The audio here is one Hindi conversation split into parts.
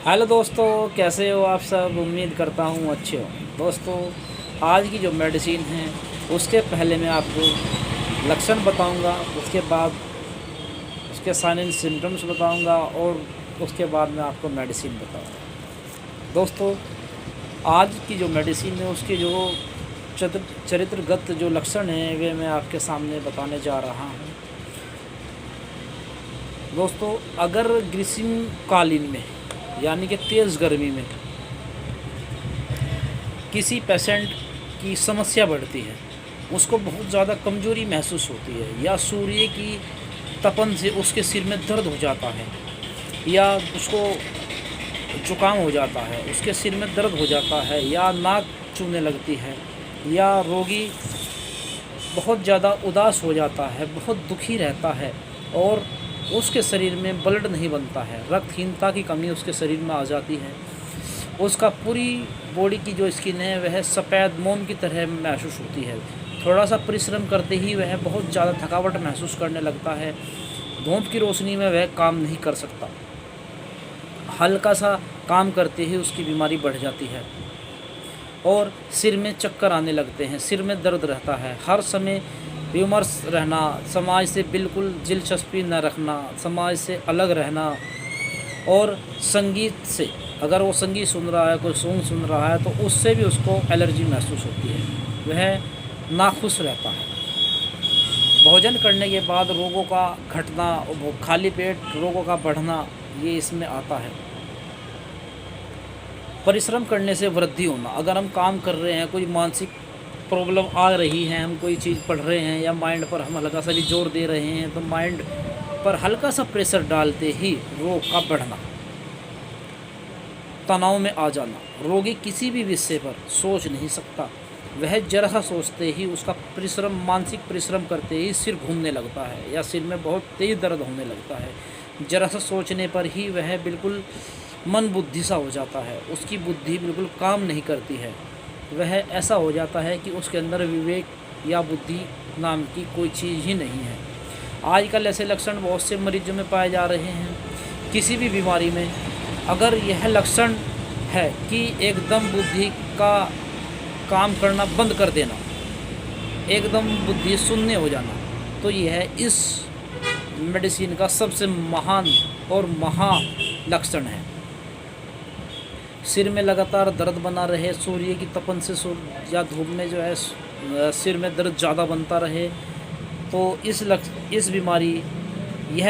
हेलो दोस्तों, कैसे हो आप सब। उम्मीद करता हूँ अच्छे हो। दोस्तों, आज की जो मेडिसिन है उसके पहले मैं आपको लक्षण बताऊंगा, उसके बाद उसके साइन एंड सिम्टम्स बताऊंगा और उसके बाद मैं आपको मेडिसिन बताऊंगा। दोस्तों, आज की जो मेडिसिन है उसके जो चरित्रगत जो लक्षण हैं वे मैं आपके सामने बताने जा रहा हूँ। दोस्तों, अगर ग्रीष्मकालीन में यानी कि तेज़ गर्मी में किसी पेशेंट की समस्या बढ़ती है, उसको बहुत ज़्यादा कमज़ोरी महसूस होती है, या सूर्य की तपन से उसके सिर में दर्द हो जाता है, या उसको जुकाम हो जाता है, उसके सिर में दर्द हो जाता है, या नाक चूने लगती है, या रोगी बहुत ज़्यादा उदास हो जाता है, बहुत दुखी रहता है और उसके शरीर में ब्लड नहीं बनता है, रक्तहीनता की कमी उसके शरीर में आ जाती है, उसका पूरी बॉडी की जो स्किन है वह सफ़ेद मोम की तरह महसूस होती है, थोड़ा सा परिश्रम करते ही वह बहुत ज़्यादा थकावट महसूस करने लगता है, धूप की रोशनी में वह काम नहीं कर सकता, हल्का सा काम करते ही उसकी बीमारी बढ़ जाती है और सिर में चक्कर आने लगते हैं, सिर में दर्द रहता है, हर समय विमर्श रहना, समाज से बिल्कुल दिलचस्पी न रखना, समाज से अलग रहना, और संगीत से अगर वो संगीत सुन रहा है, कोई सॉन्ग सुन रहा है तो उससे भी उसको एलर्जी महसूस होती है, वह नाखुश रहता है। भोजन करने के बाद रोगों का घटना, खाली पेट रोगों का बढ़ना, ये इसमें आता है। परिश्रम करने से वृद्धि होना, अगर हम काम कर रहे हैं, कोई मानसिक प्रॉब्लम आ रही है, हम कोई चीज़ पढ़ रहे हैं या माइंड पर हम हल्का सा भी जोर दे रहे हैं, तो माइंड पर हल्का सा प्रेशर डालते ही रोग का बढ़ना, तनाव में आ जाना, रोगी किसी भी विषय पर सोच नहीं सकता, वह जरा सा सोचते ही उसका परिश्रम, मानसिक परिश्रम करते ही सिर घूमने लगता है या सिर में बहुत तेज़ दर्द होने लगता है, जरा सा सोचने पर ही वह बिल्कुल मन बुद्धि सा हो जाता है, उसकी बुद्धि बिल्कुल काम नहीं करती है, वह ऐसा हो जाता है कि उसके अंदर विवेक या बुद्धि नाम की कोई चीज़ ही नहीं है। आजकल ऐसे लक्षण बहुत से मरीजों में पाए जा रहे हैं। किसी भी बीमारी में अगर यह लक्षण है कि एकदम बुद्धि का काम करना बंद कर देना, एकदम बुद्धि शून्य हो जाना, तो यह इस मेडिसिन का सबसे महान और महा लक्षण है। सिर में लगातार दर्द बना रहे, सूर्य की तपन से या धूप में जो है सिर में दर्द ज़्यादा बनता रहे, तो यह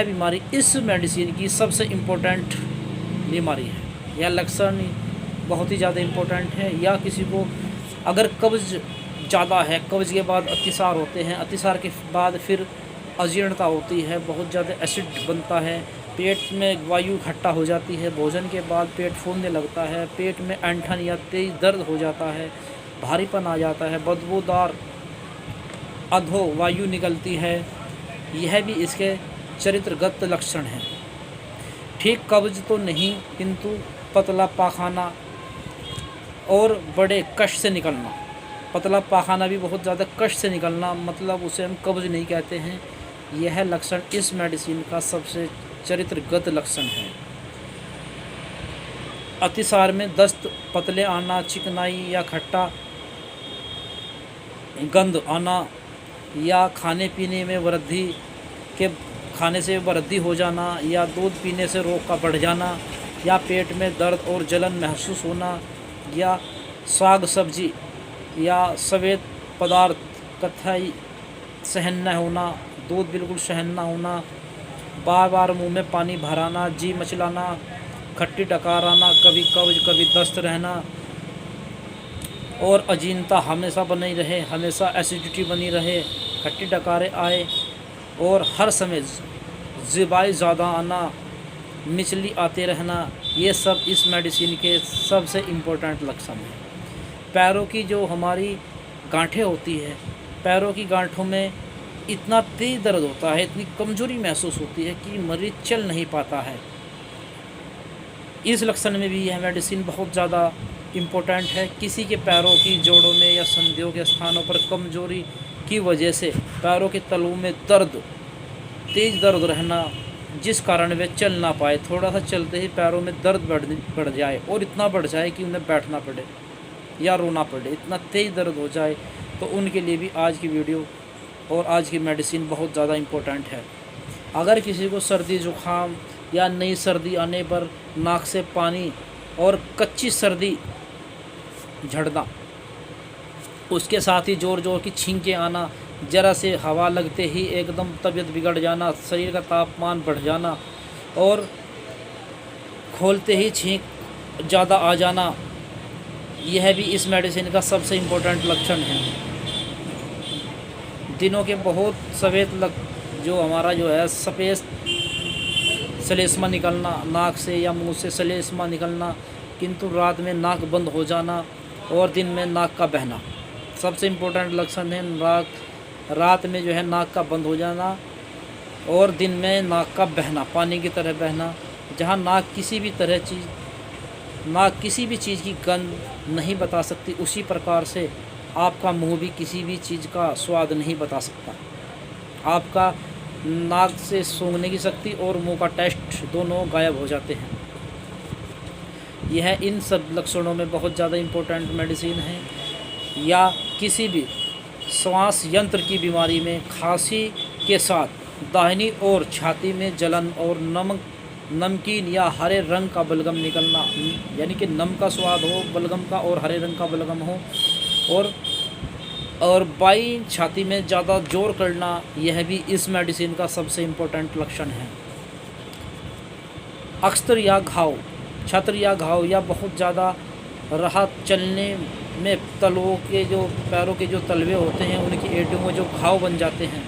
बीमारी इस मेडिसिन की सबसे इम्पोर्टेंट बीमारी है। यह लक्षण बहुत ही ज़्यादा इम्पोर्टेंट है। या किसी को अगर कब्ज़ ज़्यादा है, कब्ज़ के बाद अतिसार होते हैं, अतिसार के बाद फिर अजीर्णता होती है, बहुत ज़्यादा एसिड बनता है, पेट में वायु इकट्ठा हो जाती है, भोजन के बाद पेट फूलने लगता है, पेट में ऐंठन या तेज दर्द हो जाता है, भारीपन आ जाता है, बदबूदार अधो वायु निकलती है, यह भी इसके चरित्रगत लक्षण हैं। ठीक कब्ज तो नहीं, किंतु पतला पाखाना और बड़े कष्ट से निकलना, पतला पाखाना भी बहुत ज़्यादा कष्ट से निकलना, मतलब उसे हम कब्ज नहीं कहते हैं। यह लक्षण इस मेडिसिन का सबसे चरित्रगत लक्षण है। अतिसार में दस्त, पतले आना, चिकनाई या खट्टा गंध आना, या खाने पीने में वृद्धि के खाने से वृद्धि हो जाना, या दूध पीने से रोग का बढ़ जाना, या पेट में दर्द और जलन महसूस होना, या साग सब्जी या सफ़ेद पदार्थ कथाई सहन न होना, दूध बिल्कुल सहन न होना, बार बार मुंह में पानी भर आना, जी मचलाना, खट्टी डकार आना, कभी कब्ज कभी दस्त रहना, और अजीनता हमेशा बनी रहे, हमेशा एसिडिटी बनी रहे, खट्टी डकारें आए और हर समय ज़िबाई ज़्यादा आना, मिचली आते रहना, ये सब इस मेडिसिन के सबसे इम्पोर्टेंट लक्षण हैं। पैरों की जो हमारी गांठें होती है, पैरों की गांठों में इतना तेज़ दर्द होता है, इतनी कमज़ोरी महसूस होती है कि मरीज चल नहीं पाता है। इस लक्षण में भी यह मेडिसिन बहुत ज़्यादा इम्पोर्टेंट है। किसी के पैरों की जोड़ों में या संधियों के स्थानों पर कमज़ोरी की वजह से पैरों के तलुओं में दर्द, तेज़ दर्द रहना, जिस कारण वे चल ना पाए, थोड़ा सा चलते ही पैरों में दर्द बढ़ जाए और इतना बढ़ जाए कि उन्हें बैठना पड़े या रोना पड़े, इतना तेज़ दर्द हो जाए, तो उनके लिए भी आज की वीडियो और आज की मेडिसिन बहुत ज़्यादा इम्पोर्टेंट है। अगर किसी को सर्दी ज़ुकाम या नई सर्दी आने पर नाक से पानी और कच्ची सर्दी झड़ना, उसके साथ ही ज़ोर ज़ोर की छींकें आना, ज़रा से हवा लगते ही एकदम तबीयत बिगड़ जाना, शरीर का तापमान बढ़ जाना और खोलते ही छींक ज़्यादा आ जाना, यह भी इस मेडिसिन का सबसे इम्पोर्टेंट लक्षण है। दिनों के बहुत सफ़ेद जो हमारा जो है सफ़ेद सलेस्मा निकलना, नाक से या मुंह से सलेस्मा निकलना, किंतु रात में नाक बंद हो जाना और दिन में नाक का बहना, सबसे इम्पोर्टेंट लक्षण है। रात में जो है नाक का बंद हो जाना और दिन में नाक का बहना, पानी की तरह बहना। जहाँ नाक किसी भी चीज़ की गंध नहीं बता सकती, उसी प्रकार से आपका मुंह भी किसी भी चीज़ का स्वाद नहीं बता सकता। आपका नाक से सूंघने की शक्ति और मुंह का टेस्ट दोनों गायब हो जाते हैं। यह इन सब लक्षणों में बहुत ज़्यादा इम्पोर्टेंट मेडिसिन है। या किसी भी श्वास यंत्र की बीमारी में खांसी के साथ दाहिनी ओर छाती में जलन और नमकीन या हरे रंग का बलगम निकलना, यानी कि नम का स्वाद हो बलगम का और हरे रंग का बलगम हो, और बाई छाती में ज़्यादा जोर करना, यह भी इस मेडिसिन का सबसे इम्पोर्टेंट लक्षण है। अक्सर या घाव, छत्र या घाव या बहुत ज़्यादा राहत चलने में तलवों के जो पैरों के जो तलवे होते हैं उनकी एड़ियों में जो घाव बन जाते हैं,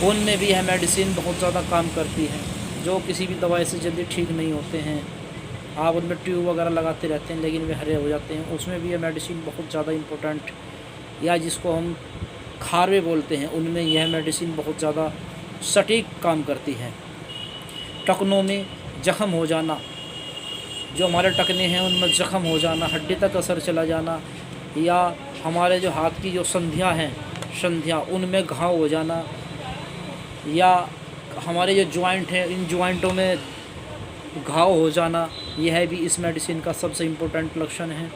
उनमें भी यह मेडिसिन बहुत ज़्यादा काम करती है, जो किसी भी दवाई से जल्दी ठीक नहीं होते हैं। आप उनमें ट्यूब वगैरह लगाते रहते हैं लेकिन वे हरे हो जाते हैं, उसमें भी यह मेडिसिन बहुत ज़्यादा इम्पोर्टेंट, या जिसको हम खारवे बोलते हैं, उनमें यह मेडिसिन बहुत ज़्यादा सटीक काम करती है। टखनों में जख्म हो जाना, जो हमारे टखने हैं उनमें जख्म हो जाना, हड्डी तक असर चला जाना, या हमारे जो हाथ की जो संधियाँ उनमें घाव हो जाना, या हमारे जो जॉइंट हैं इन जॉइंटों में घाव हो जाना, यह भी इस मेडिसिन का सबसे इम्पोर्टेंट लक्षण है।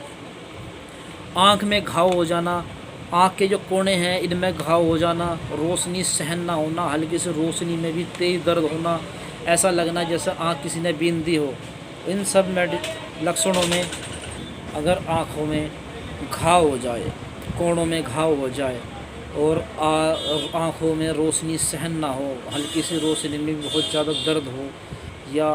आँख में घाव हो जाना, आँख के जो कोने हैं इनमें घाव हो जाना, रोशनी सहन ना होना, हल्की सी रोशनी में भी तेज़ दर्द होना, ऐसा लगना जैसे आँख किसी ने बीन दी हो। इन सब लक्षणों में अगर आँखों में घाव हो जाए, कोणों में घाव हो जाए और आँखों में रोशनी सहन ना हो, हल्की सी रोशनी में बहुत ज़्यादा दर्द हो, या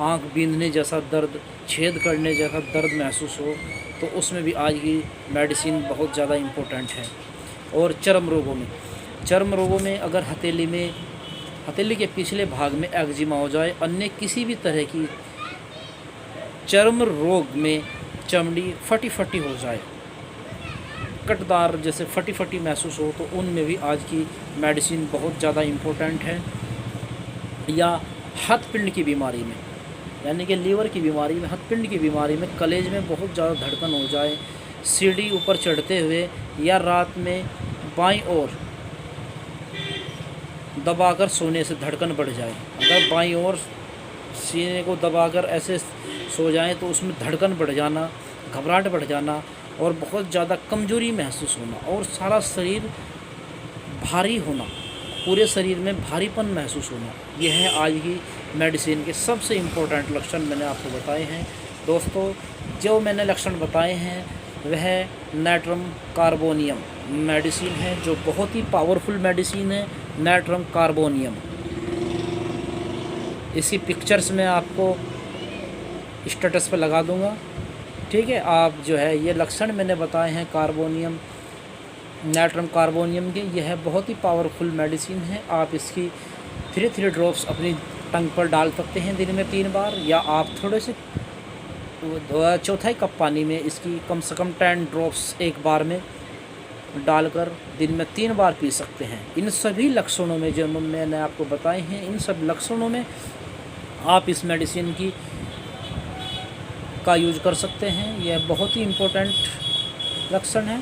आँख बींधने जैसा दर्द, छेद करने जैसा दर्द महसूस हो, तो उसमें भी आज की मेडिसिन बहुत ज़्यादा इम्पोर्टेंट है। और चर्म रोगों में अगर हथेली के पिछले भाग में एक्जिमा हो जाए, अन्य किसी भी तरह की चर्म रोग में चमड़ी फटी हो जाए, कटदार जैसे फटी महसूस हो, तो उनमें भी आज की मेडिसिन बहुत ज़्यादा इम्पोर्टेंट है। या हथपिंड की बीमारी में, यानी कि लीवर की बीमारी में, हथपिंड की बीमारी में कलेज में बहुत ज़्यादा धड़कन हो जाए, सीढ़ी ऊपर चढ़ते हुए या रात में बाईं ओर दबाकर सोने से धड़कन बढ़ जाए। अगर बाईं ओर सीने को दबाकर ऐसे सो जाएं तो उसमें धड़कन बढ़ जाना, घबराहट बढ़ जाना और बहुत ज़्यादा कमज़ोरी महसूस होना और सारा शरीर भारी होना, पूरे शरीर में भारीपन महसूस होना, यह है आज की मेडिसिन के सबसे इम्पोर्टेंट लक्षण मैंने आपको बताए हैं। दोस्तों, जो मैंने लक्षण बताए हैं वह नाइट्रम कार्बोनियम मेडिसिन है, जो बहुत ही पावरफुल मेडिसिन है। नाइट्रम कार्बोनियम, इसकी पिक्चर्स मैं आपको स्टेटस पर लगा दूंगा, ठीक है। आप जो है ये लक्षण मैंने बताए हैं नाइट्रम कार्बोनियम के, यह बहुत ही पावरफुल मेडिसिन है। आप इसकी 3 ड्रॉप्स अपनी टंग पर डाल सकते हैं दिन में 3 बार, या आप थोड़े से 1/4 कप पानी में इसकी कम से कम 10 ड्रॉप्स एक बार में डालकर दिन में 3 बार पी सकते हैं। इन सभी लक्षणों में जो मैंने आपको बताए हैं, इन सब लक्षणों में आप इस मेडिसिन का यूज कर सकते हैं। यह बहुत ही इम्पोर्टेंट लक्षण है।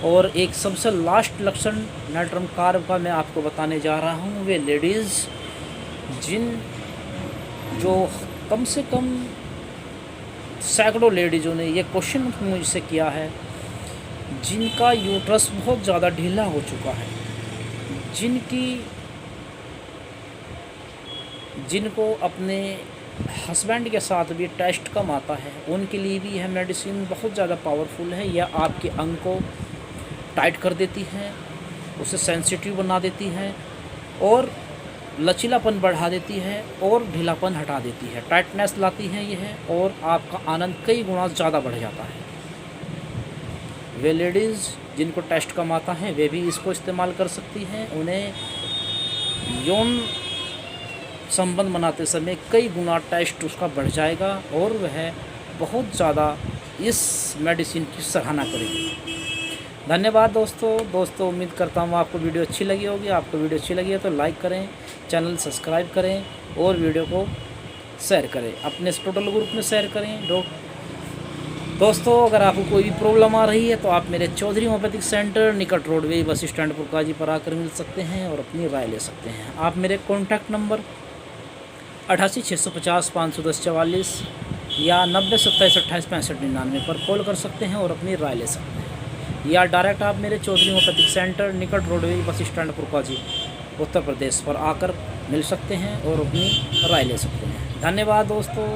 और एक सबसे लास्ट लक्षण नाइट्रम कार्ब का मैं आपको बताने जा रहा हूँ। वे लेडीज़ जो कम से कम सैकड़ों लेडीज़ों ने ये क्वेश्चन मुझसे किया है, जिनका यूट्रस बहुत ज़्यादा ढीला हो चुका है, जिनको अपने हस्बैंड के साथ भी टेस्ट कम आता है, उनके लिए भी यह मेडिसिन बहुत ज़्यादा पावरफुल है। यह आपके अंग को टाइट कर देती है, उसे सेंसिटिव बना देती है और लचीलापन बढ़ा देती है और ढीलापन हटा देती है, टाइटनेस लाती है यह, और आपका आनंद कई गुना ज़्यादा बढ़ जाता है। वे लेडीज़ जिनको टेस्ट कम आता है वे भी इसको इस्तेमाल कर सकती हैं। उन्हें यौन संबंध बनाते समय कई गुना टेस्ट उसका बढ़ जाएगा और वह बहुत ज़्यादा इस मेडिसिन की सराहना करेगी। धन्यवाद दोस्तों उम्मीद करता हूँ आपको वीडियो अच्छी लगी होगी। आपको वीडियो अच्छी लगी है तो लाइक करें, चैनल सब्सक्राइब करें और वीडियो को शेयर करें, अपने टोटल ग्रुप में शेयर करें। दोस्तों अगर आपको कोई भी प्रॉब्लम आ रही है तो आप मेरे चौधरी होम्योपैथिक सेंटर निकट रोडवे बस स्टैंड पुरकाजी पर आकर मिल सकते हैं और अपनी राय ले सकते हैं। आप मेरे कॉन्टैक्ट नंबर 88 650 510 44 या 90 27 28 65 99 पर कॉल कर सकते हैं और अपनी राय ले सकते हैं, या डायरेक्ट आप मेरे चौधरी होम्योपैथिक सेंटर निकट roadway bus stand Purkazi Uttar Pradesh पर आकर मिल सकते हैं और अपनी राय ले सकते हैं। धन्यवाद दोस्तों।